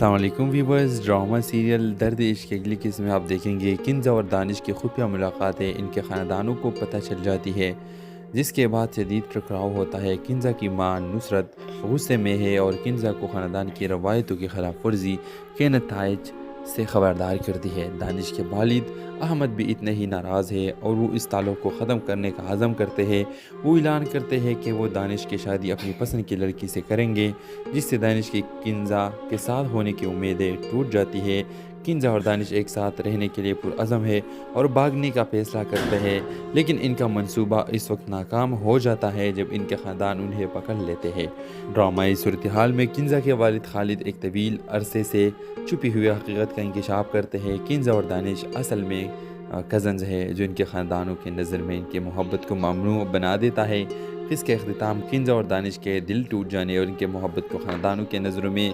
السلام علیکم viewers, drama serial درد عشق کی اگلی قسم میں آپ دیکھیں گے کنزا اور دانش کی خفیہ ملاقاتیں ان کے خاندانوں کو پتہ چل جاتی ہے، جس کے بعد شدید ٹکراؤ ہوتا ہے۔ کنزا کی ماں نصرت غصے میں ہے اور کنزا کو خاندان کی روایتوں کی خلاف ورزی کے نتائج سے خبردار کرتی ہے۔ دانش کے والد احمد بھی اتنے ہی ناراض ہے اور وہ اس تعلق کو ختم کرنے کا عزم کرتے ہیں۔ وہ اعلان کرتے ہیں کہ وہ دانش کی شادی اپنی پسند کی لڑکی سے کریں گے، جس سے دانش کی کنزا کے ساتھ ہونے کی امیدیں ٹوٹ جاتی ہے۔ کنزا اور دانش ایک ساتھ رہنے کے لیے پرعزم ہے اور بھاگنے کا فیصلہ کرتے ہیں، لیکن ان کا منصوبہ اس وقت ناکام ہو جاتا ہے جب ان کے خاندان انہیں پکڑ لیتے ہیں۔ ڈرامائی صورتحال میں کنزا کے والد خالد ایک طویل عرصے سے چھپی ہوئی حقیقت کا انکشاف کرتے ہیں۔ کنزا اور دانش اصل میں کزنز ہے، جو ان کے خاندانوں کی نظر میں ان کی محبت کو ممنوع بنا دیتا ہے۔ اس کے اختتام کنزا اور دانش کے دل ٹوٹ جانے اور ان کے محبت کو خاندانوں کے نظروں میں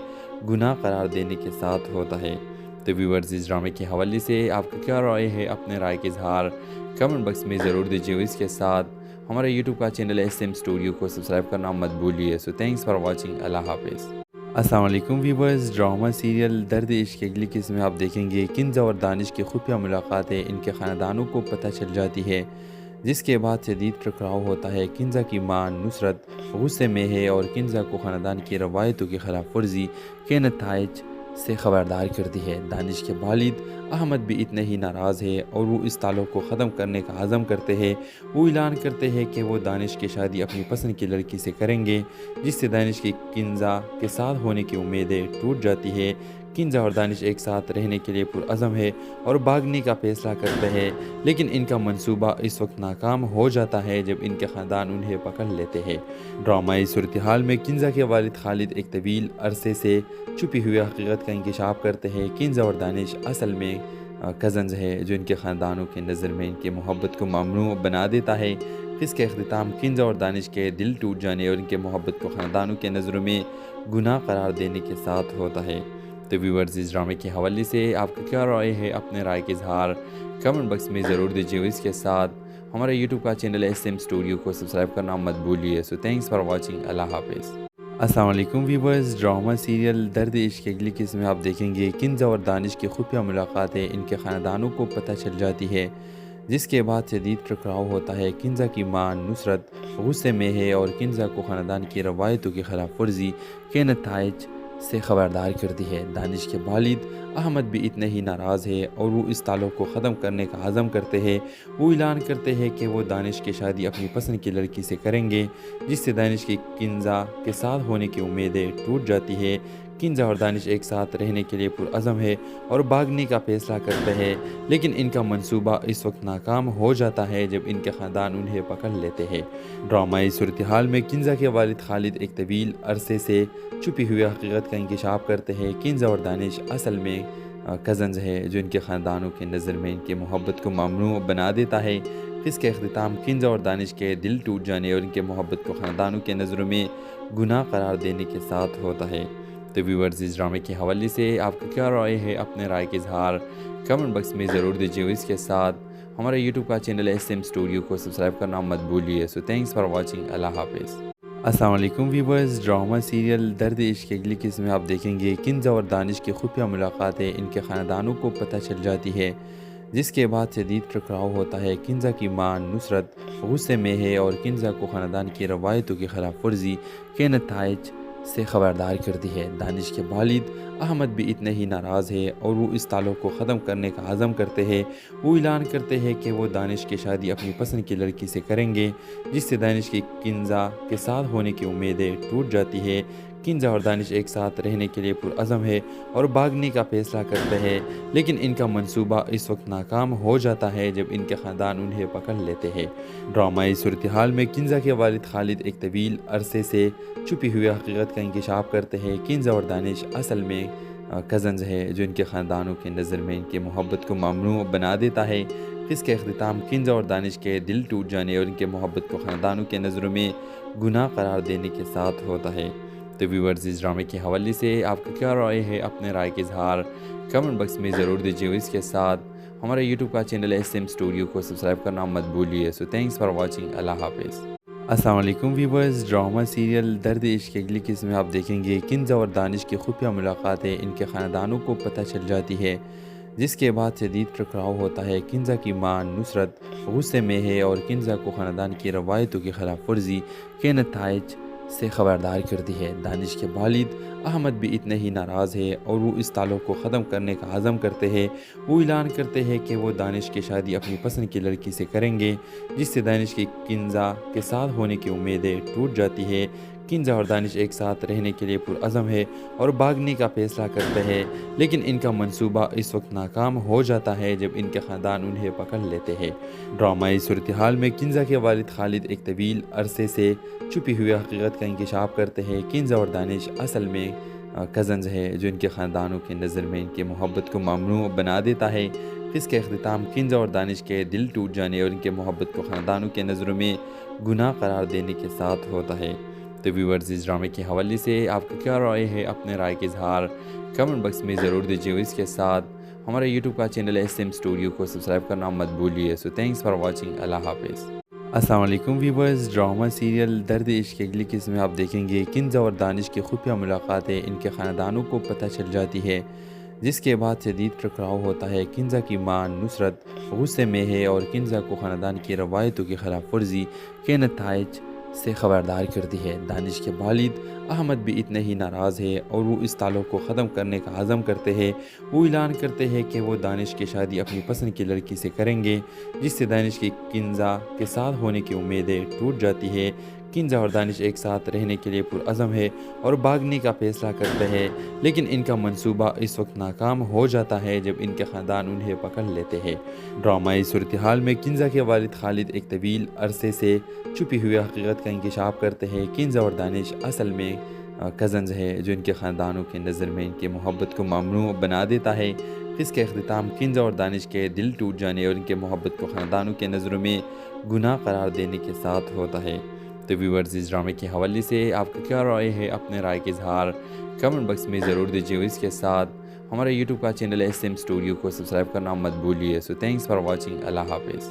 گناہ قرار دینے کے ساتھ ہوتا ہے۔ تو ویورز، اس ڈرامے کے حوالے سے آپ کا کیا رائے ہے؟ اپنے رائے کا اظہار کمنٹ باکس میں ضرور دیجیے، اور اس کے ساتھ ہمارے یوٹیوب کا چینل SM اسٹوڈیو کو سبسکرائب کرنا مت بھولیے۔ سو تھینکس فار واچنگ، اللہ حافظ۔ السلام علیکم ویورز، ڈرامہ سیریل درد عشق کی اگلی قسم میں آپ دیکھیں گے کنزا اور دانش کی خفیہ ملاقاتیں ان کے خاندانوں کو پتہ چل جاتی ہے، جس کے بعد شدید ٹکراؤ ہوتا ہے۔ کنزا کی ماں نصرت غصے میں ہے اور کنزا کو خاندان کی روایتوں کی خلاف ورزی کے نتائج سے خبردار کرتی ہے۔ دانش کے والد احمد بھی اتنے ہی ناراض ہے اور وہ اس تعلق کو ختم کرنے کا عزم کرتے ہیں۔ وہ اعلان کرتے ہیں کہ وہ دانش کی شادی اپنی پسند کی لڑکی سے کریں گے، جس سے دانش کی کنزا کے ساتھ ہونے کی امیدیں ٹوٹ جاتی ہے۔ کنزا اور دانش ایک ساتھ رہنے کے لیے پرعزم ہے اور بھاگنے کا فیصلہ کرتے ہیں، لیکن ان کا منصوبہ اس وقت ناکام ہو جاتا ہے جب ان کے خاندان انہیں پکڑ لیتے ہیں۔ ڈرامائی صورتحال میں کنزا کے والد خالد ایک طویل عرصے سے چھپی ہوئی حقیقت کا انکشاف کرتے ہیں۔ کنزا اور دانش اصل میں کزنز ہے، جو ان کے خاندانوں کے نظر میں ان کی محبت کو ممنوع بنا دیتا ہے۔ اس کے اختتام کنزا اور دانش کے دل ٹوٹ جانے اور ان کے محبت کو خاندانوں کے نظروں میں گناہ قرار دینے کے ساتھ ہوتا ہے۔ تو ویورز، اس ڈرامے کے حوالے سے آپ کا کیا رائے ہے؟ اپنے رائے کا اظہار کمنٹ باکس میں ضرور دیجیے، اور اس کے ساتھ ہمارے یوٹیوب کا چینل SM اسٹوڈیو کو سبسکرائب کرنا مت بھولیے۔ سو تھینکس فار واچنگ، اللہ حافظ۔ السلام علیکم ویورز، ڈرامہ سیریل درد عشق کی اگلی قسم میں آپ دیکھیں گے کنزا اور دانش کی خفیہ ملاقاتیں ان کے خاندانوں کو پتہ چل جاتی ہے، جس کے بعد شدید ٹکراؤ ہوتا ہے۔ کنزا کی ماں نصرت غصے میں ہے اور کنزا کو خاندان کی روایتوں کی خلاف ورزی کے نتائج سے خبردار کرتی ہے۔ دانش کے والد احمد بھی اتنے ہی ناراض ہے اور وہ اس تعلق کو ختم کرنے کا عزم کرتے ہیں۔ وہ اعلان کرتے ہیں کہ وہ دانش کی شادی اپنی پسند کی لڑکی سے کریں گے، جس سے دانش کی کنزا کے ساتھ ہونے کی امیدیں ٹوٹ جاتی ہے۔ کنزا اور دانش ایک ساتھ رہنے کے لیے پرعزم ہے اور بھاگنے کا فیصلہ کرتے ہیں، لیکن ان کا منصوبہ اس وقت ناکام ہو جاتا ہے جب ان کے خاندان انہیں پکڑ لیتے ہیں۔ ڈرامائی صورتحال میں کنزا کے والد خالد ایک طویل عرصے سے چھپی ہوئی حقیقت کا انکشاف کرتے ہیں۔ کنزا اور دانش اصل میں کزنز ہے، جو ان کے خاندانوں کے نظر میں ان کی محبت کو ممنوع بنا دیتا ہے۔ اس کے اختتام کنزا اور دانش کے دل ٹوٹ جانے اور ان کے محبت کو خاندانوں کے نظروں میں گناہ قرار دینے کے ساتھ ہوتا ہے۔ تو ویورز، اس ڈرامے کے حوالے سے آپ کا کیا رائے ہے؟ اپنے رائے کا اظہار کمنٹ باکس میں ضرور دیجیے، اور اس کے ساتھ ہمارے یوٹیوب کا چینل SM اسٹوڈیو کو سبسکرائب کرنا مت بھولیے۔ سو تھینکس فار واچنگ، اللہ حافظ۔ السلام علیکم ویورز، ڈرامہ سیریل درد عشق کی اگلی قسم میں آپ دیکھیں گے کنزا اور دانش کی خفیہ ملاقاتیں ان کے خاندانوں کو پتہ چل جاتی ہے، جس کے بعد شدید ٹکراؤ ہوتا ہے۔ کنزا کی ماں نصرت غصے میں ہے اور کنزا کو خاندان کی روایتوں کی خلاف ورزی کے نتائج سے خبردار کرتی ہے۔ دانش کے والد احمد بھی اتنے ہی ناراض ہے اور وہ اس تعلق کو ختم کرنے کا عزم کرتے ہیں۔ وہ اعلان کرتے ہیں کہ وہ دانش کی شادی اپنی پسند کی لڑکی سے کریں گے، جس سے دانش کی کنزا کے ساتھ ہونے کی امیدیں ٹوٹ جاتی ہے۔ کنزا اور دانش ایک ساتھ رہنے کے لیے پرعزم ہے اور بھاگنے کا فیصلہ کرتے ہیں، لیکن ان کا منصوبہ اس وقت ناکام ہو جاتا ہے جب ان کے خاندان انہیں پکڑ لیتے ہیں۔ ڈرامائی صورتحال میں کنزا کے والد خالد ایک طویل عرصے سے چھپی ہوئی حقیقت کا انکشاف کرتے ہیں۔ کنزا اور دانش اصل میں کزنز ہے، جو ان کے خاندانوں کے نظر میں ان کی محبت کو ممنوع بنا دیتا ہے۔ اس کے اختتام کنزا اور دانش کے دل ٹوٹ جانے اور ان کے محبت کو خاندانوں کے نظروں میں گناہ قرار دینے کے ساتھ ہوتا ہے۔ تو ویورز، اس ڈرامے کے حوالے سے آپ کا کیا رائے ہے؟ اپنے رائے کا اظہار کمنٹ باکس میں ضرور دیجیے، اور اس کے ساتھ ہمارے یوٹیوب کا چینل SM اسٹوڈیو کو سبسکرائب کرنا مت بھولیے۔ سو تھینکس فار واچنگ، اللہ حافظ۔ अस्सलाम वालेकुम व्यूवर्स। ड्रामा सीरियल दर्द इश्क की अगली किस्म में आप देखेंगे किंज़ा और दानिश की खुफिया मुलाकातें इनके ख़ानदानों को पता चल जाती है, जिसके बाद शदीद टकराव होता है। किंज़ा की मां नुसरत गुस्से में है और किंज़ा को ख़ानदान की रवायतों की खिलाफ वर्जी के नताइज से ख़बरदार करती है। दानिश के वालिद अहमद भी इतने ही नाराज़ है और वो इस ताल्लुक़ को ख़त्म करने का अज़म करते हैं। वो ऐलान करते हैं कि वो दानिश की शादी अपनी पसंद की लड़की से करेंगे, जिससे दानिश की किंज़ा के साथ होने की उम्मीदें टूट जाती है। किंज़ा और दानिश एक साथ रहने के लिए पुरअज़म है और भागने का फ़ैसला करते हैं, लेकिन इनका मंसूबा इस वक्त नाकाम हो जाता है जब इनके ख़ानदान उन्हें पकड़ लेते हैं। ड्रामाई सूरत हाल में किंज़ा के वालिद खालिद एक तवील अरसे से छुपी हुई हकीकत का इंकशाफ करते हैं। किंज़ा और दानिश असल में कज़न्स है, जो इनके ख़ानदानों की नज़र में इनकी मोहब्बत को ममनू बना देता है। इसका अख्तिताम किंज़ा और दानिश के दिल टूट जाने और इनके मोहब्बत को ख़ानदानों के नज़रों में गुनाह करार देने के साथ होता है। तो व्यूअर्स, इस ड्रामे के हवाले से आपका क्या राय है? अपने राय के इजहार कमेंट बॉक्स में ज़रूर दीजिए। इसके साथ हमारे यूट्यूब का चैनल SM स्टूडियो को सब्सक्राइब करना मत भूलिए। So thanks for watching. अल्लाह हाफिज़। अस्सलाम वालेकुम व्यूअर्स। ड्रामा सीरियल दर्द इश्क की अगली किस्म में आप देखेंगे किंज़ा और दानिश की खुफिया मुलाकातें इनके ख़ानदानों को पता चल जाती है, जिसके बाद शदीद टकराव होता है। किंज़ा की मां नुसरत गुस्से में है और किंज़ा को ख़ानदान की रवायतों की खिलाफ वर्जी के नताइज से ख़बरदार करती है। दानिश के वालिद अहमद भी इतने ही नाराज़ है और वो इस ताल्लुक़ को ख़त्म करने का अज़म करते हैं। वो ऐलान करते हैं कि वो दानिश की शादी अपनी पसंद की लड़की से करेंगे, जिससे दानिश की किंज़ा के साथ होने की उम्मीदें टूट जाती है। किंज़ा और दानिश एक साथ रहने के लिए पुरअज़म है और भागने का फ़ैसला करते हैं, लेकिन इनका मंसूबा इस वक्त नाकाम हो जाता है जब इनके ख़ानदान उन्हें पकड़ लेते हैं। ड्रामाई सूरत हाल में किंज़ा के वालिद खालिद एक तवील अरसे से छुपी हुई हकीकत का इंकशाफ करते हैं। किंज़ा और दानिश असल में कज़न्स है, जो इनके ख़ानदानों की नज़र में इनकी मोहब्बत को ममनू बना देता है। इसका अख्तिताम किंज़ा और दानिश के दिल टूट जाने और इनके मोहब्बत को ख़ानदानों के नज़रों में गुनाह करार देने के साथ होता है। तो व्यूअर्स, इस ड्रामे के हवाले से आपका क्या राय है? अपने राय के इजहार कमेंट बॉक्स में ज़रूर दीजिए। इसके साथ हमारे यूट्यूब का चैनल SM स्टूडियो को सब्सक्राइब करना मत भूलिए। So thanks for watching. अल्लाह हाफिज़।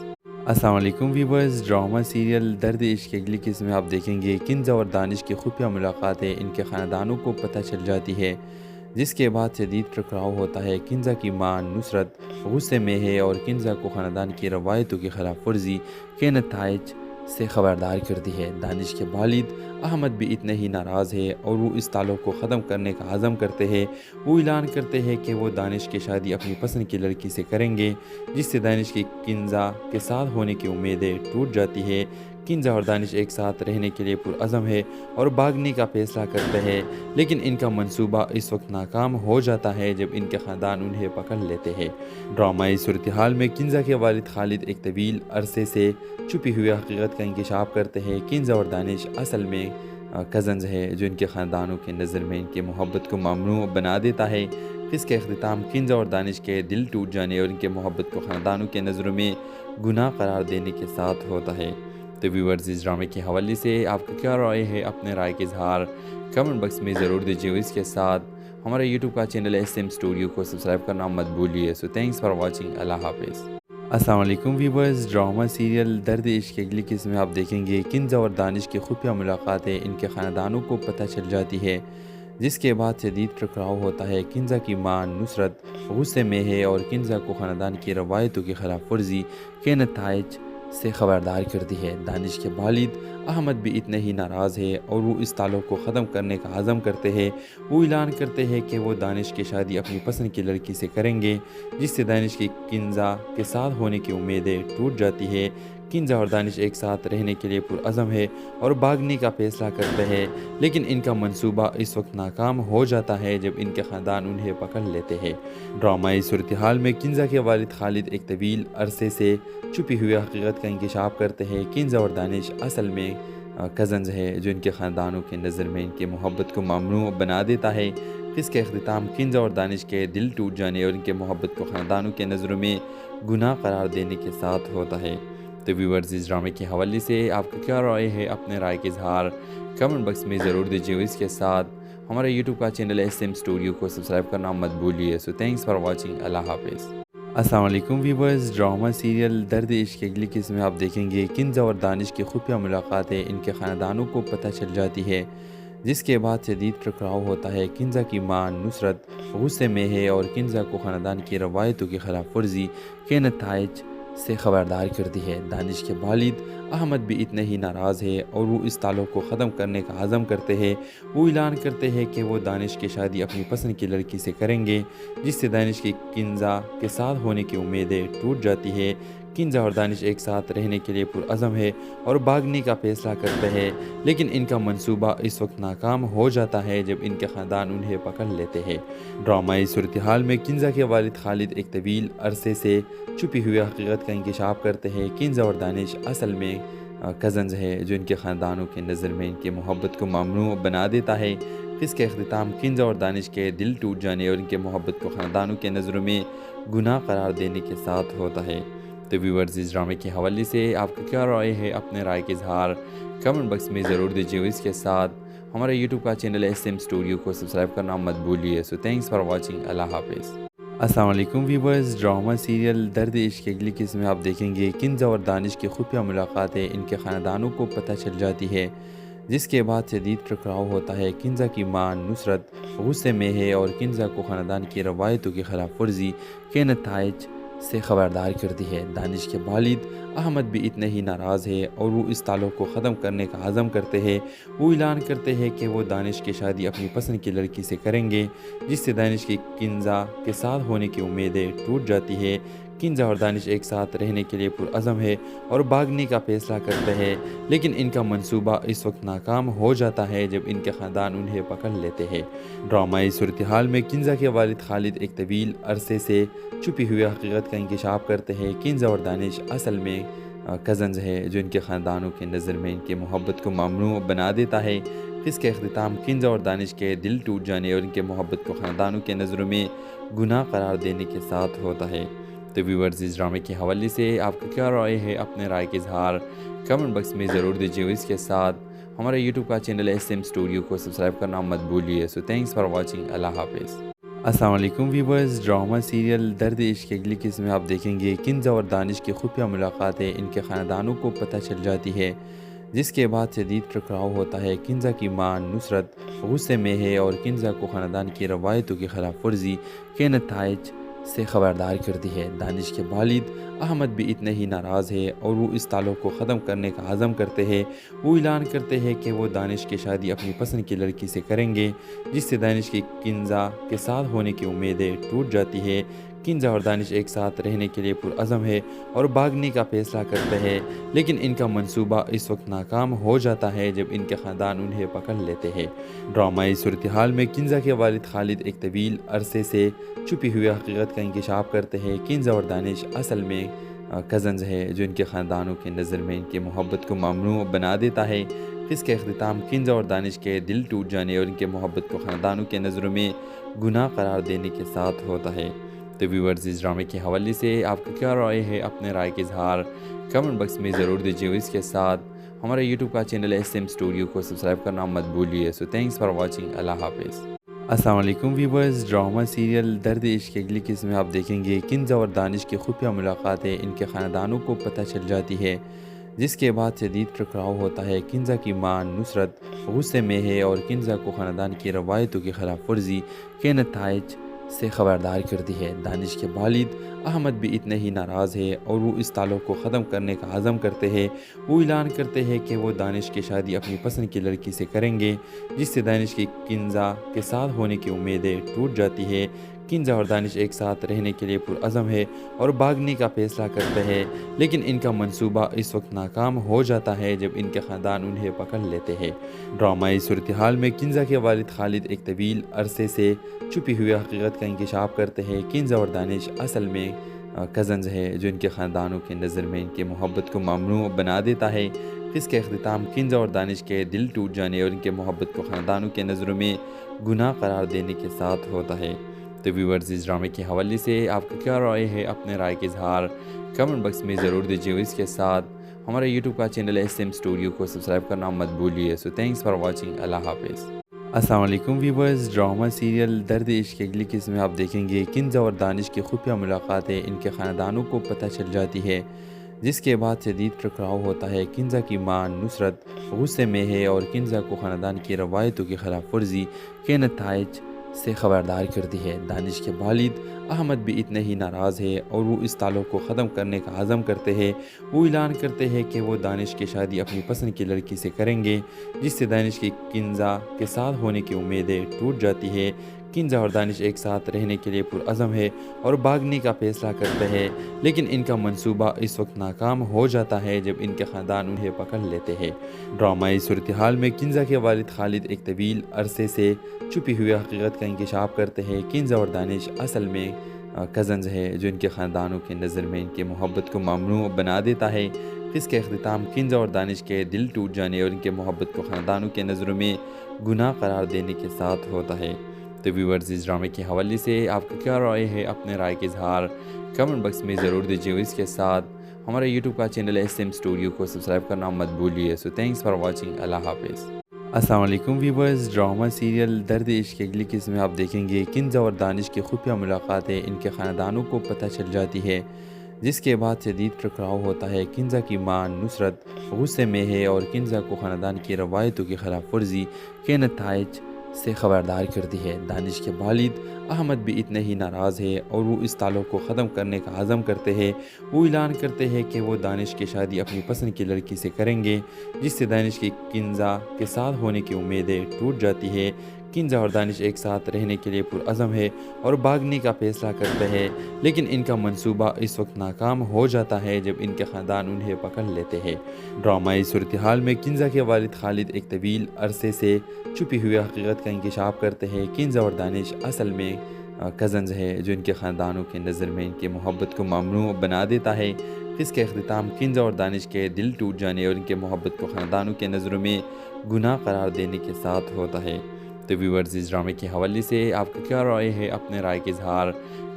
अस्सलाम वालेकुम व्यूअर्स। ड्रामा सीरियल दर्द इश्क की अगली किस्म में आप देखेंगे किंज़ा और दानिश की खुफिया मुलाकातें इनके ख़ानदानों को पता चल जाती है, जिसके बाद शदीद टकराव होता है। किंज़ा की मां नुसरत गुस्से में है और किंज़ा को ख़ानदान की रवायतों की खिलाफ वर्जी के नताइज से ख़बरदार करती है। दानिश के वालिद अहमद भी इतने ही नाराज़ है और वो इस ताल्लुक़ को ख़त्म करने का अज़म करते हैं। वो ऐलान करते हैं कि वो दानिश की शादी अपनी पसंद की लड़की से करेंगे, जिससे दानिश की किंज़ा के साथ होने की उम्मीदें टूट जाती है। किंज़ा और दानिश एक साथ रहने के लिए पुरअज़म है और भागने का फ़ैसला करते हैं, लेकिन इनका मंसूबा इस वक्त नाकाम हो जाता है जब इनके ख़ानदान उन्हें पकड़ लेते हैं। ड्रामाई सूरत हाल में किंज़ा के वालिद खालिद एक तवील अरसे से छुपी हुई हकीकत का इंकशाफ करते हैं। किंज़ा और दानिश असल में कज़न्स है, जो इनके ख़ानदानों की नज़र में इनकी मोहब्बत को ममनू बना देता है। इसका अख्तिताम किंज़ा और दानिश के दिल टूट जाने और इनके मोहब्बत को ख़ानदानों के नज़रों में गुनाह करार देने के साथ होता है। तो व्यूअर्स, इस ड्रामे के हवाले से आपका क्या राय है? अपने राय के इजहार कमेंट बॉक्स में ज़रूर दीजिए। इसके साथ हमारे यूट्यूब का चैनल SM स्टूडियो को सब्सक्राइब करना मत भूलिए। So thanks for watching. अल्लाह हाफिज़। अस्सलाम वालेकुम व्यूअर्स। ड्रामा सीरियल दर्द इश्क की अगली किस्म में आप देखेंगे किंज़ा और दानिश की खुफिया मुलाकातें इनके ख़ानदानों को पता चल जाती है, जिसके बाद शदीद टकराव होता है। किंज़ा की मां नुसरत गुस्से में है और किंज़ा को ख़ानदान की रवायतों की खिलाफ वर्जी के नताइज से ख़बरदार करती है। दानिश के वालिद अहमद भी इतने ही नाराज़ है और वो इस ताल्लुक़ को ख़त्म करने का अज़म करते हैं। वो ऐलान करते हैं कि वो दानिश की शादी अपनी पसंद की लड़की से करेंगे, जिससे दानिश की किंज़ा के साथ होने की उम्मीदें टूट जाती है। किंज़ा और दानिश एक साथ रहने के लिए पुरअज़म है और भागने का फ़ैसला करते हैं, लेकिन इनका मंसूबा इस वक्त नाकाम हो जाता है जब इनके ख़ानदान उन्हें पकड़ लेते हैं। ड्रामाई सूरत हाल में किंज़ा के वालिद खालिद एक तवील अरसे से छुपी हुई हकीकत का इंकशाफ करते हैं। किंज़ा और दानिश असल में कज़न्स है, जो इनके ख़ानदानों की नज़र में इनकी मोहब्बत को ममनू बना देता है। इसका अख्तिताम किंज़ा और दानिश के दिल टूट जाने और इनके मोहब्बत को ख़ानदानों के नज़रों में गुनाह करार देने के साथ होता है। तो व्यूअर्स, इस ड्रामे के हवाले से आपका क्या राय है? अपने राय के इजहार कमेंट बॉक्स में ज़रूर दीजिए। इसके साथ हमारे यूट्यूब का चैनल SM स्टूडियो को सब्सक्राइब करना मत भूलिए। So thanks for watching. अल्लाह हाफिज़। अस्सलाम वालेकुम व्यूवर्स। ड्रामा सीरियल दर्द इश्क की अगली किस्म में आप देखेंगे किंज़ा और दानिश की खुफिया मुलाकातें इनके ख़ानदानों को पता चल जाती है, जिसके बाद शदीद टकराव होता है। किंज़ा की मां नुसरत गुस्से में है और किंज़ा को ख़ानदान की रवायतों की खिलाफ वर्जी के नताइज से खबरदार करती है। दानिश के वालिद अहमद भी इतने ही नाराज़ है और वो इस ताल्लुक़ को ख़त्म करने का अज़म करते हैं। वो ऐलान करते हैं कि वो दानिश की शादी अपनी पसंद की लड़की से करेंगे, जिससे दानिश की किंज़ा के साथ होने की उम्मीदें टूट जाती है। किंज़ा और दानिश एक साथ रहने के लिए पुरअज़म है और भागने का फ़ैसला करते हैं, लेकिन इनका मंसूबा इस वक्त नाकाम हो जाता है जब इनके ख़ानदान उन्हें पकड़ लेते हैं। ड्रामाई सूरत हाल में किंज़ा के वालिद खालिद एक तवील अरसे से छुपी हुई हकीकत का इंकशाफ करते हैं। किंज़ा और दानिश असल में कज़न्स है, जो इनके ख़ानदानों की नज़र में इनकी मोहब्बत को ममनू बना देता है। इसके अख्तिताम किंज़ा और दानिश के दिल टूट जाने और इनके मोहब्बत को ख़ानदानों के नज़रों में गुनाह करार देने के साथ होता है। तो व्यूअर्स, इस ड्रामे के हवाले से आपका क्या राय है? अपने राय के इजहार कमेंट बॉक्स में ज़रूर दीजिए। इसके साथ हमारे यूट्यूब का चैनल SM स्टूडियो को सब्सक्राइब करना मत भूलिए। So thanks for watching. अल्लाह हाफिज़। अस्सलाम वालेकुम व्यूअर्स। ड्रामा सीरियल दर्द इश्क की अगली किस्म में आप देखेंगे किंज़ा और दानिश की खुफिया मुलाकातें इनके ख़ानदानों को पता चल जाती है, जिसके बाद शदीद टकराव होता है। किंज़ा की मां नुसरत गुस्से में है और किंज़ा को ख़ानदान की रवायतों की खिलाफ वर्जी के नताइज से खबरदार करती है। दानिश के वालिद अहमद भी इतने ही नाराज़ है और वो इस ताल्लुक़ को ख़त्म करने का अज़म करते हैं। वो ऐलान करते हैं कि वो दानिश की शादी अपनी पसंद की लड़की से करेंगे, जिससे दानिश की किंज़ा के साथ होने की उम्मीदें टूट जाती है। किंज़ा और दानिश एक साथ रहने के लिए पुरअज़म है और भागने का फ़ैसला करते हैं, लेकिन इनका मंसूबा इस वक्त नाकाम हो जाता है जब इनके ख़ानदान उन्हें पकड़ लेते हैं। ड्रामाई सूरत हाल में किंज़ा के वालिद खालिद एक तवील अरसे से छुपी हुई हकीकत का इंकशाफ करते हैं। किंज़ा और दानिश असल में कज़न्स है, जो इनके ख़ानदानों की नज़र में इनकी मोहब्बत को ममनू बना देता है। इसके अख्तिताम किंज़ा और दानिश के दिल टूट जाने और इनके मोहब्बत को ख़ानदानों के नज़रों में गुनाह करार देने के साथ होता है। तो व्यूअर्स, इस ड्रामे के हवाले से आपका क्या राय है? अपने राय के इजहार कमेंट बॉक्स में ज़रूर दीजिए। इसके साथ हमारे यूट्यूब का चैनल SM स्टूडियो को सब्सक्राइब करना मत भूलिए। So thanks for watching. अल्लाह हाफिज़। अस्सलाम वालेकुम व्यूअर्स। ड्रामा सीरियल दर्द इश्क की अगली किस्म में आप देखेंगे किंज़ा और दानिश की खुफिया मुलाकातें इनके ख़ानदानों को पता चल जाती है, जिसके बाद शदीद टकराव होता है। किंज़ा की मां नुसरत गुस्से में है और किंज़ा को ख़ानदान की रवायतों की खिलाफ वर्जी के नताइज से खबरदार करती है। दानिश के वालिद अहमद भी इतने ही नाराज़ है और वो इस ताल्लुक़ को ख़त्म करने का अज़म करते हैं। वो ऐलान करते हैं कि वो दानिश की शादी अपनी पसंद की लड़की से करेंगे, जिससे दानिश की किंज़ा के साथ होने की उम्मीदें टूट जाती है। किंज़ा और दानिश एक साथ रहने के लिए पुरअज़म है और भागने का फ़ैसला करते हैं, लेकिन इनका मंसूबा इस वक्त नाकाम हो जाता है जब इनके ख़ानदान उन्हें पकड़ लेते हैं। ड्रामाई सूरत हाल में किंज़ा के वालिद खालिद एक तवील अरसे से छुपी हुई हकीकत का इंकशाफ करते हैं। किंज़ा और दानिश असल में कज़न्स है, जो इनके ख़ानदानों की नज़र में इनकी मोहब्बत को ममनू बना देता है। इसके अख्तिताम किंज़ा और दानिश के दिल टूट जाने और इनके मोहब्बत को ख़ानदानों के नज़रों में गुनाह करार देने के साथ होता है। तो व्यूअर्स, इस ड्रामे के हवाले से आपका क्या राय है? अपने राय के इजहार कमेंट बॉक्स में ज़रूर दीजिए। इसके साथ हमारे यूट्यूब का चैनल SM स्टूडियो को सब्सक्राइब करना मत भूलिए। So thanks for watching. अल्लाह हाफिज़। अस्सलाम वालेकुम व्यूअर्स। ड्रामा सीरियल दर्द इश्क की अगली किस्म में आप देखेंगे किंज़ा और दानिश की खुफिया मुलाकातें इनके ख़ानदानों को पता चल जाती है, जिसके बाद शदीद टकराव होता है। किंज़ा की मां नुसरत गुस्से में है और किंज़ा को ख़ानदान की रवायतों की खिलाफ वर्जी के नताइज से खबरदार करती है। दानिश के वालिद अहमद भी इतने ही नाराज़ है और वो इस ताल्लुक़ को ख़त्म करने का अज़म करते हैं। वो ऐलान करते हैं कि वो दानिश की शादी अपनी पसंद की लड़की से करेंगे, जिससे दानिश की किंज़ा के साथ होने की उम्मीदें टूट जाती है। किंज़ा और दानिश एक साथ रहने के लिए पुरअज़म है और भागने का फ़ैसला करते हैं, लेकिन इनका मंसूबा इस वक्त नाकाम हो जाता है जब इनके ख़ानदान उन्हें पकड़ लेते हैं। ड्रामाई सूरत हाल में किंज़ा के वालिद खालिद एक तवील अरसे से छुपी हुई हकीकत का इंकशाफ करते हैं। किंज़ा और दानिश असल में कज़न्स है, जो इनके ख़ानदानों की नज़र में इनकी मोहब्बत को ममनू बना देता है। इसके अख्तिताम किंज़ा और दानिश के दिल टूट जाने और इनके मोहब्बत को ख़ानदानों के नज़रों में गुनाह करार देने के साथ होता है। तो व्यूअर्स, इस ड्रामे के हवाले से आपका क्या राय है? अपने राय के इजहार कमेंट बॉक्स में ज़रूर दीजिए। इसके साथ हमारे यूट्यूब का चैनल SM स्टूडियो को सब्सक्राइब करना मत भूलिए। So thanks for watching. अल्लाह हाफिज़। अस्सलाम वालेकुम व्यूवर्स। ड्रामा सीरियल दर्द इश्क की अगली किस्म में आप देखेंगे किंज़ा और दानिश की खुफिया मुलाकातें इनके ख़ानदानों को पता चल जाती है, जिसके बाद शदीद टकराव होता है। किंज़ा की मां नुसरत गुस्से में है और किंज़ा को ख़ानदान की रवायतों की खिलाफ वर्जी के नताइज से खबरदार करती है। दानिश के वालिद अहमद भी इतने ही नाराज़ है और वो इस ताल्लुक़ को ख़त्म करने का अज़म करते हैं। वो ऐलान करते हैं कि वो दानिश की शादी अपनी पसंद की लड़की से करेंगे, जिससे दानिश की किंज़ा के साथ होने की उम्मीदें टूट जाती है। किंज़ा और दानिश एक साथ रहने के लिए पुरअज़म है और भागने का फ़ैसला करते हैं, लेकिन इनका मंसूबा इस वक्त नाकाम हो जाता है जब इनके ख़ानदान उन्हें पकड़ लेते हैं। ड्रामाई सूरत हाल में किंज़ा के वालिद खालिद एक तवील अरसे से छुपी हुई हकीकत का इंकशाफ करते हैं। किंज़ा और दानिश असल में कज़न्स है, जो इनके ख़ानदानों की नज़र में इनकी मोहब्बत को ममनू बना देता है। इसका अख्तिताम किंज़ा और दानिश के दिल टूट जाने और इनके मोहब्बत को ख़ानदानों के नज़रों में गुनाह करार देने के साथ होता है। तो व्यूअर्स, इस ड्रामे के हवाले से आपका क्या राय है? अपने राय के इजहार कमेंट बॉक्स में ज़रूर दीजिए। इसके साथ हमारे यूट्यूब का चैनल SM स्टूडियो को सब्सक्राइब करना मत भूलिए। So thanks for watching. अल्लाह हाफिज़। अस्सलाम वालेकुम व्यूअर्स। ड्रामा सीरियल दर्द इश्क की अगली किस्म में आप देखेंगे किंज़ा और दानिश की खुफिया मुलाकातें इनके ख़ानदानों को पता चल जाती है, जिसके बाद शदीद टकराव होता है। किंज़ा की मां नुसरत गुस्से में है और किंज़ा को ख़ानदान की रवायतों की खिलाफ वर्जी के नताइज से खबरदार करती है। दानिश के वालिद अहमद भी इतने ही नाराज़ है और वो इस ताल्लुक़ को ख़त्म करने का अज़म करते हैं। वो ऐलान करते हैं कि वो दानिश की शादी अपनी पसंद की लड़की से करेंगे, जिससे दानिश की किंज़ा के साथ होने की उम्मीदें टूट जाती है। किंज़ा और दानिश एक साथ रहने के लिए पुरअज़म है और भागने का फ़ैसला करते हैं, लेकिन इनका मंसूबा इस वक्त नाकाम हो जाता है जब इनके ख़ानदान उन्हें पकड़ लेते हैं। ड्रामाई सूरत हाल में किंज़ा के वालिद खालिद एक तवील अरसे से छुपी हुई हकीकत का इंकशाफ करते हैं। किंज़ा और दानिश असल में कज़न्स है, जो इनके ख़ानदानों के नज़र में इनकी मोहब्बत को ममनू बना देता है। इसके अख्तिताम किंज़ा और दानिश के दिल टूट जाने और इनके मोहब्बत को ख़ानदानों के नज़रों में गुनाह करार देने के साथ होता है। तो व्यूअर्स, इस ड्रामे के हवाले से आपका क्या राय है? अपने राय के इजहार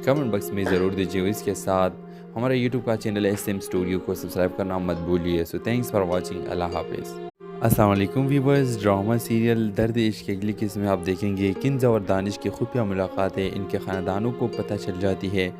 कमेंट बॉक्स में ज़रूर दीजिए। इसके साथ हमारे यूट्यूब का चैनल SM स्टूडियो को सब्सक्राइब करना मत भूलिए। So thanks for watching. अल्लाह हाफिज़। अस्सलाम वालेकुम व्यूअर्स। ड्रामा सीरियल दर्द इश्क की अगली किस्म में आप देखेंगे किंज़ा और दानिश की खुफिया मुलाकातें इनके ख़ानदानों को पता चल जाती है,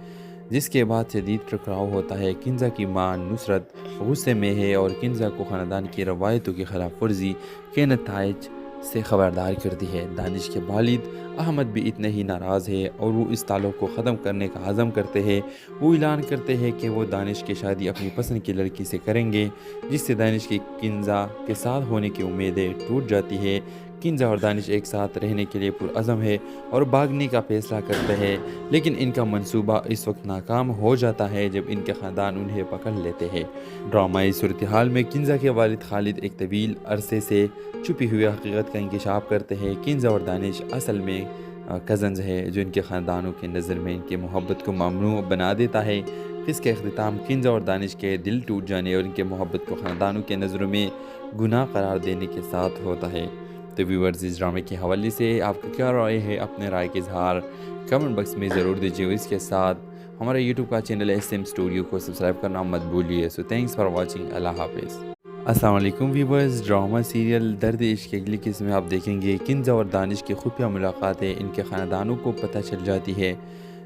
जिसके बाद शदीद टकराव होता है। किंज़ा की मां नुसरत गुस्से में है और किंज़ा को ख़ानदान की रवायतों की खिलाफ वर्जी के नताइज से खबरदार करती है। दानिश के वालिद अहमद भी इतने ही नाराज़ है और वो इस ताल्लुक़ को ख़त्म करने का अज़म करते हैं। वो ऐलान करते हैं कि वो दानिश की शादी अपनी पसंद की लड़की से करेंगे, जिससे दानिश की किंज़ा के साथ होने की उम्मीदें टूट जाती है। किंज़ा और दानिश एक साथ रहने के लिए पुरअज़म है और भागने का फ़ैसला करते हैं, लेकिन इनका मंसूबा इस वक्त नाकाम हो जाता है जब इनके ख़ानदान उन्हें पकड़ लेते हैं। ड्रामाई सूरत हाल में किंज़ा के वालिद खालिद एक तवील अरसे से छुपी हुई हकीकत का इंकशाफ करते हैं। किंज़ा और दानिश असल में कज़न्स है, जो इनके ख़ानदानों के नज़र में इनकी मोहब्बत को ममनू बना देता है। इसके अख्तिताम किंज़ा और दानिश के दिल टूट जाने और इनके मोहब्बत को ख़ानदानों के नज़रों में गुनाह करार देने के साथ होता है। तो व्यूअर्स, इस ड्रामे के हवाले से आपका क्या राय है? अपने राय के इजहार कमेंट बॉक्स में ज़रूर दीजिए। इसके साथ हमारे यूट्यूब का चैनल SM स्टूडियो को सब्सक्राइब करना मत भूलिए। So thanks for watching. अल्लाह हाफिज़। अस्सलाम वालेकुम व्यूअर्स। ड्रामा सीरियल दर्द इश्क की अगली किस्म में आप देखेंगे किंज़ा और दानिश की खुफिया मुलाकातें इनके ख़ानदानों को पता चल जाती है,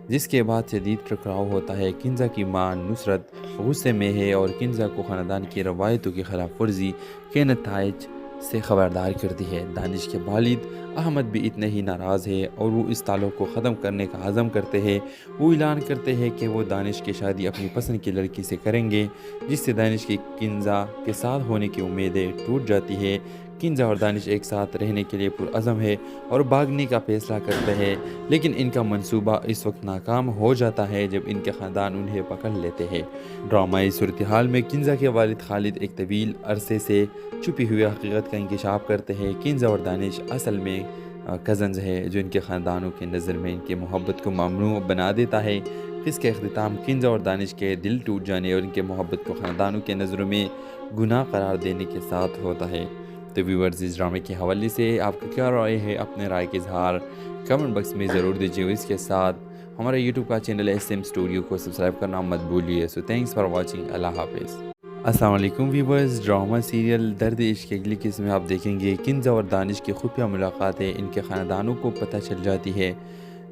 जिसके बाद शदीद टकराव होता है। किंज़ा की मां नुसरत गुस्से में है और किंज़ा को ख़ानदान की रवायतों की खिलाफ वर्जी के नताइज से खबरदार करती है। दानिश के वालिद अहमद भी इतने ही नाराज़ है और वो इस ताल्लुक़ को ख़त्म करने का अज़म करते हैं। वो ऐलान करते हैं कि वो दानिश की शादी अपनी पसंद की लड़की से करेंगे, जिससे दानिश की किंज़ा के साथ होने की उम्मीदें टूट जाती है। किंज़ा और दानिश एक साथ रहने के लिए पुरअज़म है और भागने का फ़ैसला करते हैं, लेकिन इनका मंसूबा इस वक्त नाकाम हो जाता है जब इनके ख़ानदान उन्हें पकड़ लेते हैं। ड्रामाई सूरत हाल में किंज़ा के वालिद खालिद एक तवील अरसे से छुपी हुई हकीकत का इंकशाफ करते हैं। किंज़ा और दानिश असल में कज़न्स है, जो इनके ख़ानदानों के नज़र में इनकी मोहब्बत को ममनू बना देता है। इसके अख्तिताम किंज़ा और दानिश के दिल टूट जाने और इनके मोहब्बत को ख़ानदानों के नज़रों में गुनाह करार देने के साथ होता है। तो व्यूअर्स, इस ड्रामे के हवाले से आपका क्या राय है? अपने राय के इजहार कमेंट बॉक्स में ज़रूर दीजिए। इसके साथ हमारे यूट्यूब का चैनल SM स्टूडियो को सब्सक्राइब करना मत भूलिए। So thanks for watching. अल्लाह हाफिज़। अस्सलाम वालेकुम व्यूवर्स। ड्रामा सीरियल दर्द इश्क की अगली किस्म में आप देखेंगे किंज़ा और दानिश की खुफिया मुलाकातें इनके ख़ानदानों को पता चल जाती है,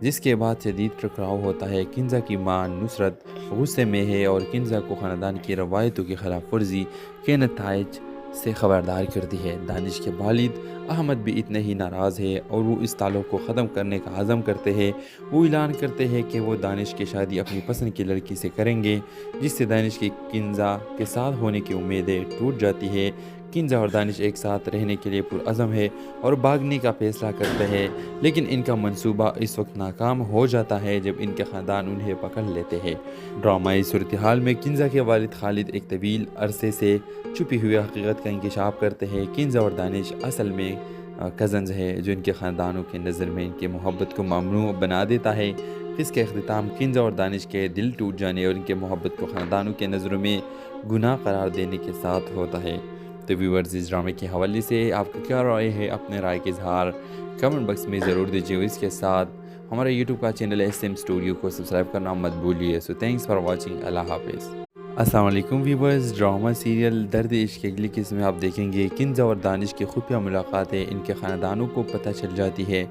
जिसके बाद शदीद टकराव होता है। किंज़ा की मां नुसरत गुस्से में है और किंज़ा को ख़ानदान की रवायतों की खिलाफ वर्जी के नताइज से खबरदार करती है। दानिश के वालिद अहमद भी इतने ही नाराज़ है और वो इस ताल्लुक़ को ख़त्म करने का आज़म करते हैं। वो ऐलान करते हैं कि वो दानिश की शादी अपनी पसंद की लड़की से करेंगे, जिससे दानिश की किंज़ा के साथ होने की उम्मीदें टूट जाती है। किंज़ा और दानिश एक साथ रहने के लिए पुरअज़म है और भागने का फ़ैसला करते हैं, लेकिन इनका मंसूबा इस वक्त नाकाम हो जाता है जब इनके ख़ानदान उन्हें पकड़ लेते हैं। ड्रामाई सूरत हाल में किंज़ा के वालिद खालिद एक तवील अरसे से छुपी हुई हकीकत का इंकशाफ करते हैं। किंज़ा और दानिश असल में कज़न्स है, जो इनके ख़ानदानों की नज़र में इनकी मोहब्बत को ममनू बना देता है। इसके अख्तिताम किंज़ा और दानिश के दिल टूट जाने और इनके मोहब्बत को ख़ानदानों के नज़रों में गुनाह करार देने के साथ होता है। तो व्यूअर्स, इस ड्रामे के हवाले से आपका क्या राय है? अपने राय के इजहार कमेंट बॉक्स में ज़रूर दीजिए। इसके साथ हमारे यूट्यूब का चैनल SM स्टूडियो को सब्सक्राइब करना मत भूलिए। So thanks for watching. अल्लाह हाफिज़। अस्सलाम वालेकुम व्यूअर्स। ड्रामा सीरियल दर्द इश्क की अगली किस्म में आप देखेंगे किंज़ा और दानिश की खुफिया मुलाकातें इनके ख़ानदानों को पता चल जाती है,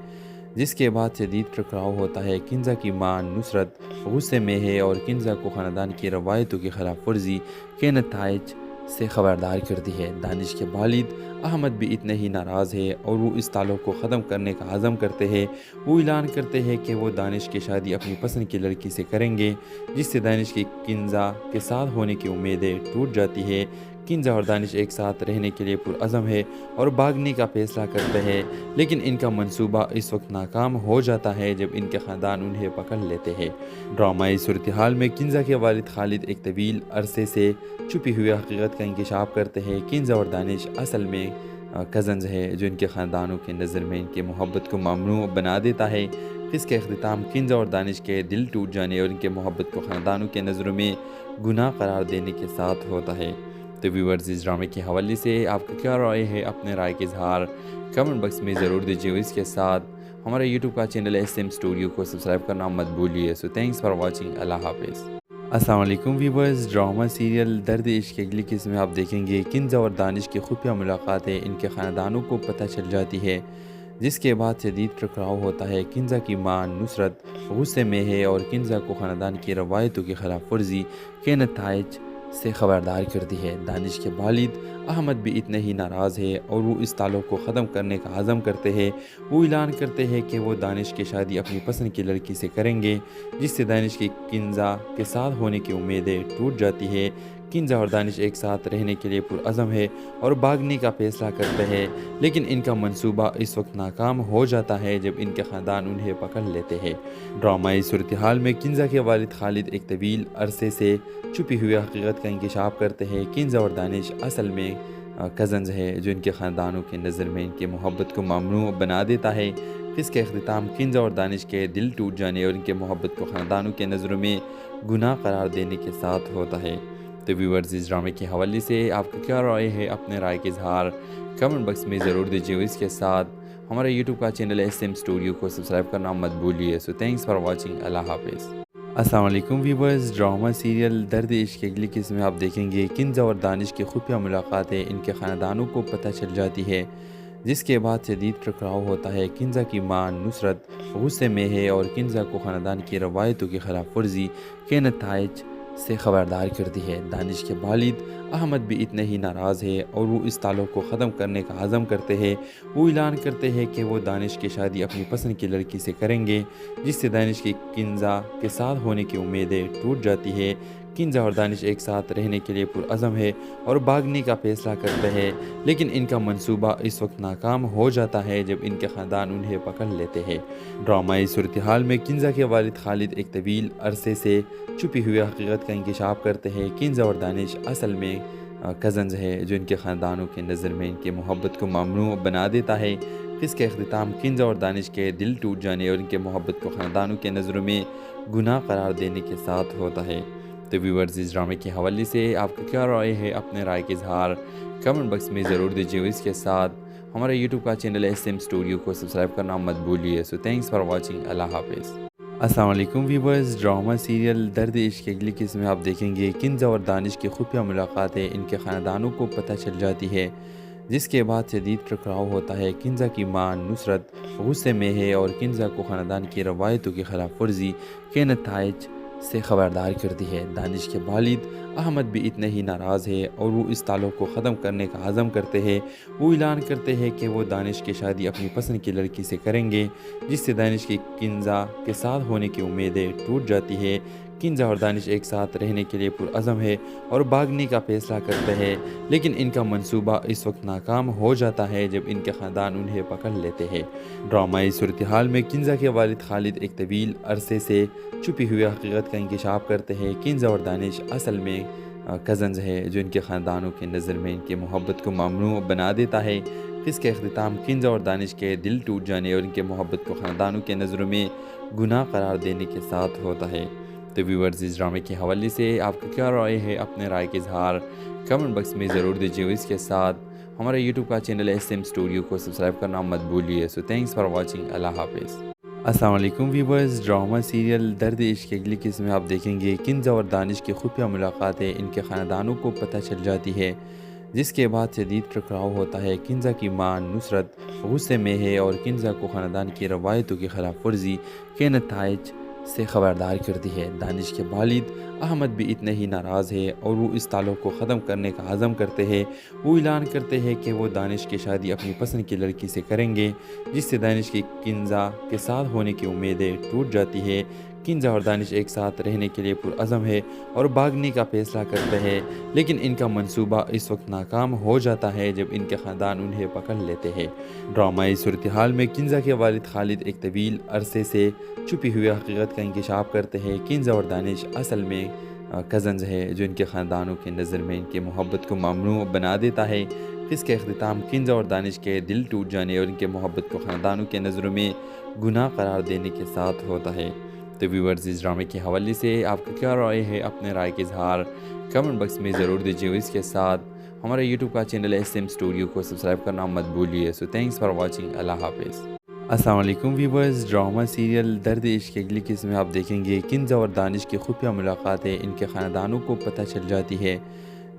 जिसके बाद शदीद टकराव होता है। किंज़ा की मां नुसरत गुस्से में है और किंज़ा को ख़ानदान की रवायतों की खिलाफ वर्जी के नताइज से खबरदार करती है। दानिश के वालिद अहमद भी इतने ही नाराज़ है और वो इस ताल्लुक़ को ख़त्म करने का आज़म करते हैं। वो ऐलान करते हैं कि वो दानिश की शादी अपनी पसंद की लड़की से करेंगे, जिससे दानिश की किंज़ा के साथ होने की उम्मीदें टूट जाती है। किंज़ा और दानिश एक साथ रहने के लिए पुरअज़म है और भागने का फ़ैसला करते हैं, लेकिन इनका मंसूबा इस वक्त नाकाम हो जाता है जब इनके ख़ानदान उन्हें पकड़ लेते हैं। ड्रामाई सूरत हाल में किंज़ा के वालिद खालिद एक तवील अरसे से छुपी हुई हकीकत का इंकशाफ करते हैं। किंज़ा और दानिश असल में कज़न्स है, जो इनके ख़ानदानों की नज़र में इनकी मोहब्बत को ममनू बना देता है। इसके अख्तिताम किंज़ा और दानिश के दिल टूट जाने और इनके मोहब्बत को ख़ानदानों के नज़रों में गुनाह करार देने के साथ होता है। तो व्यूअर्स, इस ड्रामे के हवाले से आपका क्या राय है? अपने राय के इजहार कमेंट बॉक्स में ज़रूर दीजिए। इसके साथ हमारे यूट्यूब का चैनल SM स्टूडियो को सब्सक्राइब करना मत भूलिए। So thanks for watching. अल्लाह हाफिज़। अस्सलाम वालेकुम व्यूअर्स। ड्रामा सीरियल दर्द इश्क की अगली किस्म में आप देखेंगे किंज़ा और दानिश की खुफिया मुलाकातें इनके ख़ानदानों को पता चल जाती है, जिसके बाद शदीद टकराव होता है। किंज़ा की मां नुसरत गुस्से में है और किंज़ा को ख़ानदान की रवायतों की खिलाफ वर्जी के नताइज से खबरदार करती है। दानिश के वालिद अहमद भी इतने ही नाराज़ है और वो इस ताल्लुक़ को ख़त्म करने का आज़म करते हैं। वो ऐलान करते हैं कि वो दानिश की शादी अपनी पसंद की लड़की से करेंगे, जिससे दानिश की किंज़ा के साथ होने की उम्मीदें टूट जाती है। किंज़ा और दानिश एक साथ रहने के लिए पुरअज़म है और भागने का फ़ैसला करते हैं, लेकिन इनका मंसूबा इस वक्त नाकाम हो जाता है जब इनके ख़ानदान उन्हें पकड़ लेते हैं। ड्रामाई सूरत हाल में किंज़ा के वालिद खालिद एक तवील अरसे से छुपी हुई हकीकत का इंकशाफ करते हैं। किंज़ा और दानिश असल में कज़न्स है, जो इनके ख़ानदानों की नज़र में इनकी मोहब्बत को ममनू बना देता है। इसके अख्तिताम किंज़ा और दानिश के दिल टूट जाने और इनके मोहब्बत को ख़ानदानों के नज़रों में गुनाह करार देने के साथ होता है। तो व्यूअर्स, इस ड्रामे के हवाले से आपका क्या राय है? अपने राय के इजहार कमेंट बॉक्स में ज़रूर दीजिए। इसके साथ हमारे यूट्यूब का चैनल SM स्टूडियो को सब्सक्राइब करना मत भूलिए। So thanks for watching. अल्लाह हाफिज़। अस्सलाम वालेकुम व्यूअर्स। ड्रामा सीरियल दर्द इश्क की अगली किस्म में आप देखेंगे किंज़ा और दानिश की खुफिया मुलाकातें इनके ख़ानदानों को पता चल जाती है, जिसके बाद शदीद टकराव होता है। किंज़ा की मां नुसरत गुस्से में है और किंज़ा को ख़ानदान की रवायतों की खिलाफ वर्जी के नताइज से खबरदार करती है। दानिश के वालिद अहमद भी इतने ही नाराज़ है और वो इस ताल्लुक़ को ख़त्म करने का आज़म करते हैं। वो ऐलान करते हैं कि वो दानिश की शादी अपनी पसंद की लड़की से करेंगे, जिससे दानिश की किंज़ा के साथ होने की उम्मीदें टूट जाती है। किंज़ा और दानिश एक साथ रहने के लिए पुरअज़म है और भागने का फ़ैसला करते हैं, लेकिन इनका मंसूबा इस वक्त नाकाम हो जाता है जब इनके ख़ानदान उन्हें पकड़ लेते हैं। ड्रामाई सूरत हाल में किंज़ा के वालिद खालिद एक तवील अरसे से छुपी हुई हकीकत का इंकशाफ करते हैं। किंज़ा और दानिश असल में कज़न्स है, जो इनके ख़ानदानों की नज़र में इनकी मोहब्बत को ममनू बना देता है। इसके अख्तिताम किंज़ा और दानिश के दिल टूट जाने और इनके मोहब्बत को ख़ानदानों के नज़रों में गुनाह करार देने के साथ होता है। तो व्यूअर्स, इस ड्रामे के हवाले से आपका क्या राय है? अपने राय के इजहार कमेंट बॉक्स में ज़रूर दीजिए। इसके साथ हमारे यूट्यूब का चैनल SM स्टूडियो को सब्सक्राइब करना मत भूलिए। So thanks for watching. अल्लाह हाफिज़। अस्सलाम वालेकुम व्यूवर्स। ड्रामा सीरियल दर्द इश्क की अगली किस्म में आप देखेंगे किंजा और दानिश की खुफिया मुलाकातें इनके ख़ानदानों को पता चल जाती है, जिसके बाद शदीद टकराव होता है। किंजा की मां नुसरत गुस्से में है और किंजा को ख़ानदान की रवायतों की खिलाफ वर्जी के नताइज से खबरदार करती है। दानिश के वालिद अहमद भी इतने ही नाराज़ है और वो इस ताल्लुक़ को ख़त्म करने का अज़म करते हैं। वो ऐलान करते हैं कि वो दानिश की शादी अपनी पसंद की लड़की से करेंगे, जिससे दानिश की किंजा के साथ होने की उम्मीदें टूट जाती है। किंजा और दानिश एक साथ रहने के लिए पुरअज़म है और भागने का फैसला करते हैं, लेकिन इनका मंसूबा इस वक्त नाकाम हो जाता है जब इनके ख़ानदान उन्हें पकड़ लेते हैं। ड्रामाई सूरत हाल में किंजा के वालिद खालिद एक तवील अरसे से छुपी हुई हकीकत का इंकशाफ करते हैं। किंजा और दानिश असल में कज़न्स है, जो इनके ख़ानदानों की नज़र में इनकी मोहब्बत को ममनू बना देता है। इसके अख्तिताम किंजा और दानिश के दिल टूट जाने और इनके मोहब्बत को ख़ानदानों के नज़रों में गुनाह करार देने के साथ होता है। तो व्यूअर्स, इस ड्रामे के हवाले से आपका क्या राय है? अपने राय के इजहार कमेंट बॉक्स में ज़रूर दीजिए। इसके साथ हमारे यूट्यूब का चैनल SM स्टूडियो को सब्सक्राइब करना मत भूलिए। So thanks for watching. अल्लाह हाफिज़। अस्सलाम वालेकुम व्यूअर्स। ड्रामा सीरियल दर्द इश्क की अगली किस्म में आप देखेंगे किंजा और दानिश की खुफिया मुलाकातें इनके ख़ानदानों को पता चल जाती है, जिसके बाद शदीद टकराव होता है। किंजा की मां नुसरत गुस्से में है और किंजा को ख़ानदान की रवायतों की खिलाफ वर्जी के नताइज से खबरदार करती है। दानिश के वालिद अहमद भी इतने ही नाराज़ है और वो इस ताल्लुक़ को ख़त्म करने का अज़म करते हैं। वो ऐलान करते हैं कि वो दानिश की शादी अपनी पसंद की लड़की से करेंगे, जिससे दानिश की किंजा के साथ होने की उम्मीदें टूट जाती है। किंजा और दानिश एक साथ रहने के लिए पुरअज़म है और भागने का फैसला करते हैं, लेकिन इनका मंसूबा इस वक्त नाकाम हो जाता है जब इनके ख़ानदान उन्हें पकड़ लेते हैं। ड्रामाई सूरत हाल में किंजा के वालिद खालिद एक तवील अरसे से छुपी हुई हकीकत का इंकशाफ करते हैं। किंजा और दानिश असल में कज़न्स है, जो इनके ख़ानदानों की नज़र में इनकी मोहब्बत को ममनू बना देता है। इसके अख्तिताम किंजा और दानिश के दिल टूट जाने और इनके मोहब्बत को ख़ानदानों के नज़रों में गुनाह करार देने के साथ होता है। तो व्यूअर्स, इस ड्रामे के हवाले से आपका क्या राय है? अपने राय के इजहार कमेंट बॉक्स में ज़रूर दीजिए। इसके साथ हमारे यूट्यूब का चैनल SM स्टूडियो को सब्सक्राइब करना मत भूलिए। So thanks for watching. अल्लाह हाफिज़। अस्सलाम वालेकुम व्यूअर्स। ड्रामा सीरियल दर्द इश्क की अगली किस्म में आप देखेंगे किंजा और दानिश की खुफिया मुलाकातें इनके ख़ानदानों को पता चल जाती है,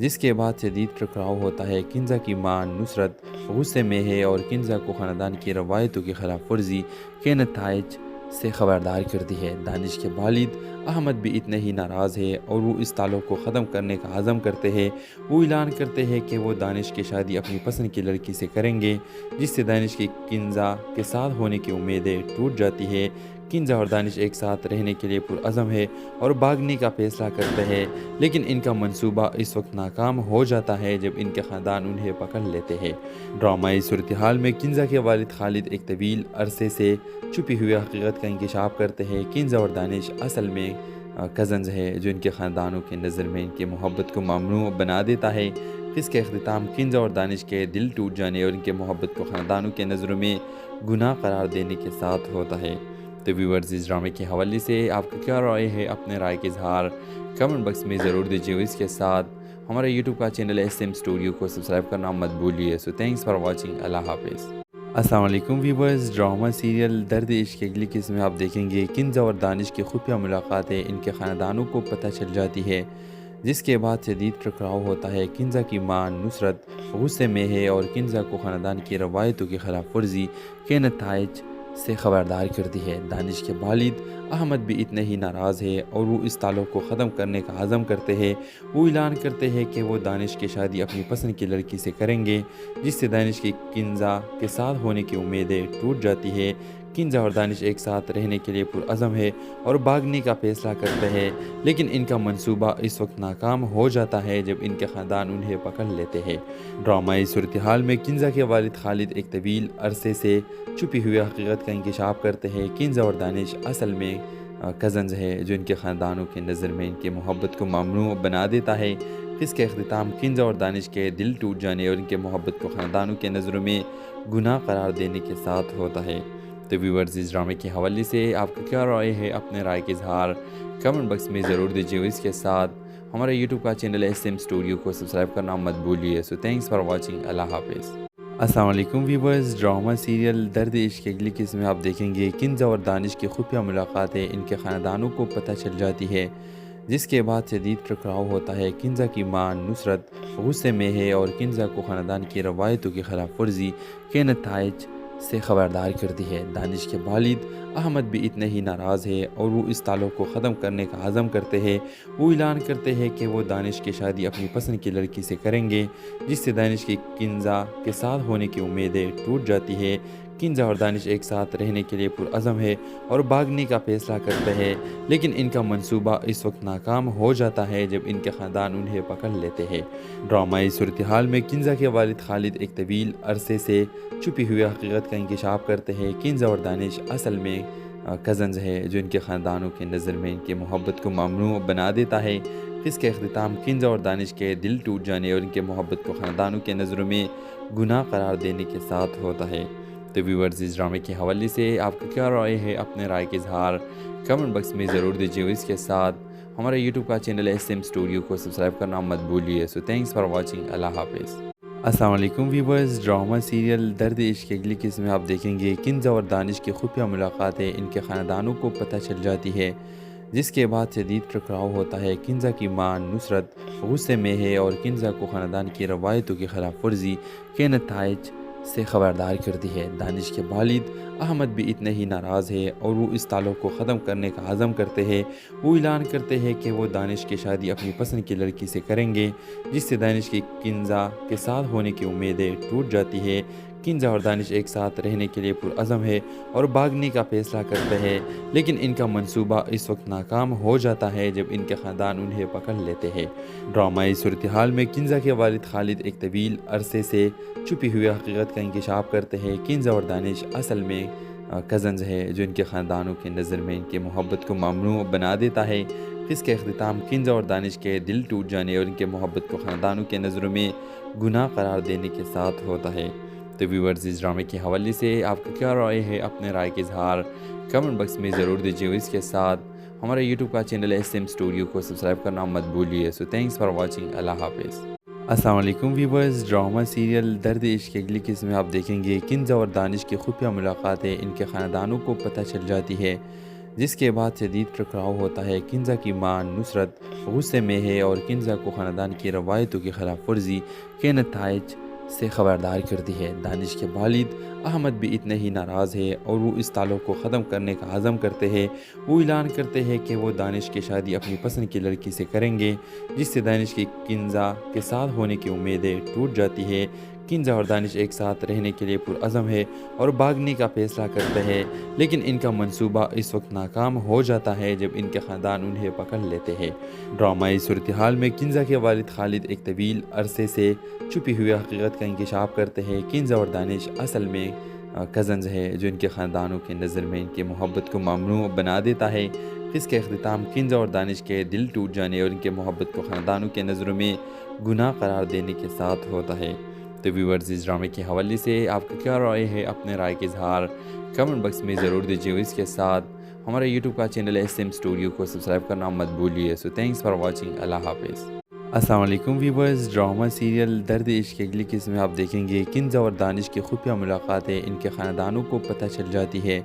जिसके बाद शदीद टकराव होता है। किंजा की मां नुसरत गुस्से में है और किंजा को ख़ानदान की रवायतों की खिलाफ वर्जी के नताइज से खबरदार करती है। दानिश के वालिद अहमद भी इतने ही नाराज़ है और वो इस ताल्लुक़ को ख़त्म करने का अज़म करते हैं। वो ऐलान करते हैं कि वो दानिश की शादी अपनी पसंद की लड़की से करेंगे, जिससे दानिश की किंजा के साथ होने की उम्मीदें टूट जाती है। किंजा और दानिश एक साथ रहने के लिए पुरअज़म है और भागने का फैसला करते हैं, लेकिन इनका मंसूबा इस वक्त नाकाम हो जाता है जब इनके ख़ानदान उन्हें पकड़ लेते हैं। ड्रामाई सूरत हाल में किंजा के वालिद खालिद एक तवील अरसे से छुपी हुई हकीकत का इंकशाफ करते हैं। किंजा और दानिश असल में कज़न्स है, जो इनके ख़ानदानों की नज़र में इनकी मोहब्बत को ममनू बना देता है। इसके अख्तिताम किंजा और दानिश के दिल टूट जाने और इनके मोहब्बत को ख़ानदानों के नज़रों में गुनाह करार देने के साथ होता है। तो व्यूअर्स, इस ड्रामे के हवाले से आपका क्या राय है? अपने राय के इजहार कमेंट बॉक्स में ज़रूर दीजिए। इसके साथ हमारे यूट्यूब का चैनल SM स्टूडियो को सब्सक्राइब करना मत भूलिए। So thanks for watching. अल्लाह हाफिज़। अस्सलाम वालेकुम व्यूअर्स। ड्रामा सीरियल दर्द इश्क की अगली किस्म में आप देखेंगे किंजा और दानिश की खुफिया मुलाकातें इनके ख़ानदानों को पता चल जाती है, जिसके बाद शदीद टकराव होता है। किंजा की मां नुसरत गुस्से में है और किंजा को ख़ानदान की रवायतों की खिलाफ वर्जी के नताइज से खबरदार करती है। दानिश के वालिद अहमद भी इतने ही नाराज़ है और वो इस ताल्लुक़ को ख़त्म करने का अज़म करते हैं। वो ऐलान करते हैं कि वो दानिश की शादी अपनी पसंद की लड़की से करेंगे, जिससे दानिश की किंजा के साथ होने की उम्मीदें टूट जाती है। किंजा और दानिश एक साथ रहने के लिए पुरअज़म है और भागने का फैसला करते हैं, लेकिन इनका मंसूबा इस वक्त नाकाम हो जाता है जब इनके ख़ानदान उन्हें पकड़ लेते हैं। ड्रामाई सूरत हाल में किंजा के वालिद खालिद एक तवील अरसे से छुपी हुई हकीकत का इंकशाफ करते हैं। किंजा और दानिश असल में कज़न्स है, जो इनके ख़ानदानों की नज़र में इनकी मोहब्बत को ममनू बना देता है। इसके अख्तिताम किंजा और दानिश के दिल टूट जाने और इनके मोहब्बत को ख़ानदानों के नज़रों में गुनाह करार देने के साथ होता है। तो व्यूअर्स, इस ड्रामे के हवाले से आपका क्या राय है? अपने राय के इजहार कमेंट बॉक्स में ज़रूर दीजिए। इसके साथ हमारे यूट्यूब का चैनल SM स्टूडियो को सब्सक्राइब करना मत भूलिए। So thanks for watching. अल्लाह हाफिज़। अस्सलाम वालेकुम व्यूवर्स। ड्रामा सीरियल दर्द इश्क की अगली किस्म में आप देखेंगे किंज़ा और दानिश की खुफिया मुलाकातें इनके ख़ानदानों को पता चल जाती है, जिसके बाद शदीद टकराव होता है। किंज़ा की मां नुसरत गुस्से में है और किंज़ा को ख़ानदान की रवायतों की खिलाफ वर्जी के नताइज से खबरदार करती है। दानिश के वालिद अहमद भी इतने ही नाराज़ है और वो इस ताल्लुक़ को ख़त्म करने का अज़म करते हैं। वो ऐलान करते हैं कि वो दानिश की शादी अपनी पसंद की लड़की से करेंगे, जिससे दानिश की किंज़ा के साथ होने की उम्मीदें टूट जाती है। किंज़ा और दानिश एक साथ रहने के लिए पुरअज़म है और भागने का फ़ैसला करते हैं, लेकिन इनका मंसूबा इस वक्त नाकाम हो जाता है जब इनके ख़ानदान उन्हें पकड़ लेते हैं। ड्रामाई सूरत हाल में किंज़ा के वालिद खालिद एक तवील अरसे से छुपी हुई हकीकत का इंकशाफ करते हैं। किंज़ा और दानिश असल में कज़न्स है, जो इनके ख़ानदानों की नज़र में इनकी मोहब्बत को ममनू बना देता है। इसके अख्तिताम किंज़ा और दानिश के दिल टूट जाने और इनके मोहब्बत को ख़ानदानों के नज़रों में गुनाह करार देने के साथ होता है। तो व्यूअर्स, इस ड्रामे के हवाले से आपका क्या राय है? अपने राय के इजहार कमेंट बॉक्स में ज़रूर दीजिए। इसके साथ हमारे यूट्यूब का चैनल SM स्टूडियो को सब्सक्राइब करना मत भूलिए। So thanks for watching. अल्लाह हाफिज़। अस्सलाम वालेकुम व्यूअर्स। ड्रामा सीरियल दर्द इश्क की अगली किस्म में आप देखेंगे किंज़ा और दानिश की खुफिया मुलाकातें इनके ख़ानदानों को पता चल जाती है, जिसके बाद शदीद टकराव होता है। किंज़ा की मां नुसरत गुस्से में है और किंज़ा को ख़ानदान की रवायतों की खिलाफ वर्जी के नताइज से खबरदार करती है। दानिश के वालिद अहमद भी इतने ही नाराज़ है और वो इस ताल्लुक़ को ख़त्म करने का अज़म करते हैं। वो ऐलान करते हैं कि वो दानिश की शादी अपनी पसंद की लड़की से करेंगे, जिससे दानिश की किंज़ा के साथ होने की उम्मीदें टूट जाती है। किंज़ा और दानिश एक साथ रहने के लिए पुरअज़म है और भागने का फ़ैसला करते हैं, लेकिन इनका मंसूबा इस वक्त नाकाम हो जाता है जब इनके ख़ानदान उन्हें पकड़ लेते हैं। ड्रामाई सूरत हाल में किंज़ा के वालिद खालिद एक तवील अरसे से छुपी हुई हकीकत का इंकशाफ करते हैं। किंज़ा और दानिश असल में कज़न्स है, जो इनके ख़ानदानों की नज़र में इनकी मोहब्बत को ममनू बना देता है। इसके अख्तिताम किंज़ा और दानिश के दिल टूट जाने और इनके मोहब्बत को ख़ानदानों के नज़रों में गुनाह करार देने के साथ होता है। तो व्यूअर्स, इस ड्रामे के हवाले से आपका क्या राय है? अपने राय के इजहार कमेंट बॉक्स में ज़रूर दीजिए। इसके साथ हमारे यूट्यूब का चैनल SM स्टूडियो को सब्सक्राइब करना मत भूलिए। So thanks for watching. अल्लाह हाफिज़। अस्सलाम वालेकुम व्यूअर्स। ड्रामा सीरियल दर्द इश्क की अगली किस्म में आप देखेंगे किंज़ा और दानिश की खुफिया मुलाकातें इनके ख़ानदानों को पता चल जाती है, जिसके बाद शदीद टकराव होता है। किंज़ा की मां नुसरत गुस्से में है और किंज़ा को ख़ानदान की रवायतों की खिलाफ वर्जी के नताइज से खबरदार करती है। दानिश के वालिद अहमद भी इतने ही नाराज़ है और वो इस ताल्लुक़ को ख़त्म करने का अज़म करते हैं। वो ऐलान करते हैं कि वो दानिश की शादी अपनी पसंद की लड़की से करेंगे, जिससे दानिश की किंज़ा के साथ होने की उम्मीदें टूट जाती है। किंज़ा और दानिश एक साथ रहने के लिए पुरअज़म है और भागने का फ़ैसला करते हैं, लेकिन इनका मंसूबा इस वक्त नाकाम हो जाता है जब इनके ख़ानदान उन्हें पकड़ लेते हैं। ड्रामाई सूरत हाल में किंज़ा के वालिद खालिद एक तवील अरसे से छुपी हुई हकीकत का इंकशाफ करते हैं। किंज़ा और दानिश असल में कज़न्स है, जो इनके ख़ानदानों की नज़र में इनकी मोहब्बत को ममनू बना देता है। इसके अख्तिताम किंज़ा और दानिश के दिल टूट जाने और इनके मोहब्बत को ख़ानदानों के नज़रों में गुनाह करार देने के साथ होता है। तो व्यूअर्स, इस ड्रामे के हवाले से आपका क्या राय है? अपने राय के इजहार कमेंट बॉक्स में ज़रूर दीजिए। इसके साथ हमारे यूट्यूब का चैनल SM स्टूडियो को सब्सक्राइब करना मत भूलिए। So thanks for watching. अल्लाह हाफिज़। अस्सलाम वालेकुम व्यूअर्स। ड्रामा सीरियल दर्द इश्क की अगली किस्म में आप देखेंगे किंज़ा और दानिश की खुफिया मुलाकातें इनके ख़ानदानों को पता चल जाती है,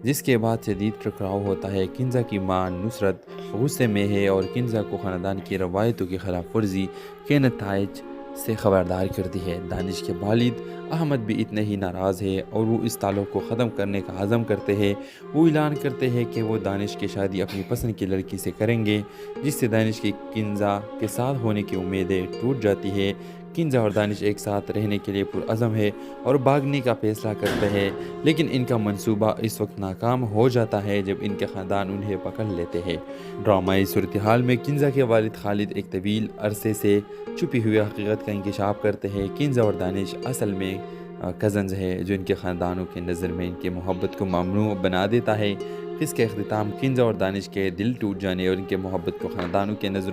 जिसके बाद शदीद टकराव होता है। किंज़ा की मां नुसरत गुस्से में है और किंज़ा को ख़ानदान की रवायतों की खिलाफ वर्जी के नताइज से खबरदार करती है। दानिश के वालिद अहमद भी इतने ही नाराज़ है और वो इस ताल्लुक़ को ख़त्म करने का अज़म करते हैं। वो ऐलान करते हैं कि वो दानिश की शादी अपनी पसंद की लड़की से करेंगे, जिससे दानिश की किंज़ा के साथ होने की उम्मीदें टूट जाती है। किंज़ा और दानिश एक साथ रहने के लिए पुरअज़म है और भागने का फ़ैसला करते हैं, लेकिन इनका मंसूबा इस वक्त नाकाम हो जाता है जब इनके ख़ानदान उन्हें पकड़ लेते हैं। ड्रामाई सूरत हाल में किंज़ा के वालिद खालिद एक तवील अरसे से छुपी हुई हकीकत का इंकशाफ करते हैं। किंज़ा और दानिश असल में कज़न्स है, जो इनके ख़ानदानों की नज़र में इनकी मोहब्बत को ममनू बना देता है। इसके अख्तिताम किंज़ा और दानिश के दिल टूट जाने और इनके मोहब्बत को ख़ानदानों के नज़रों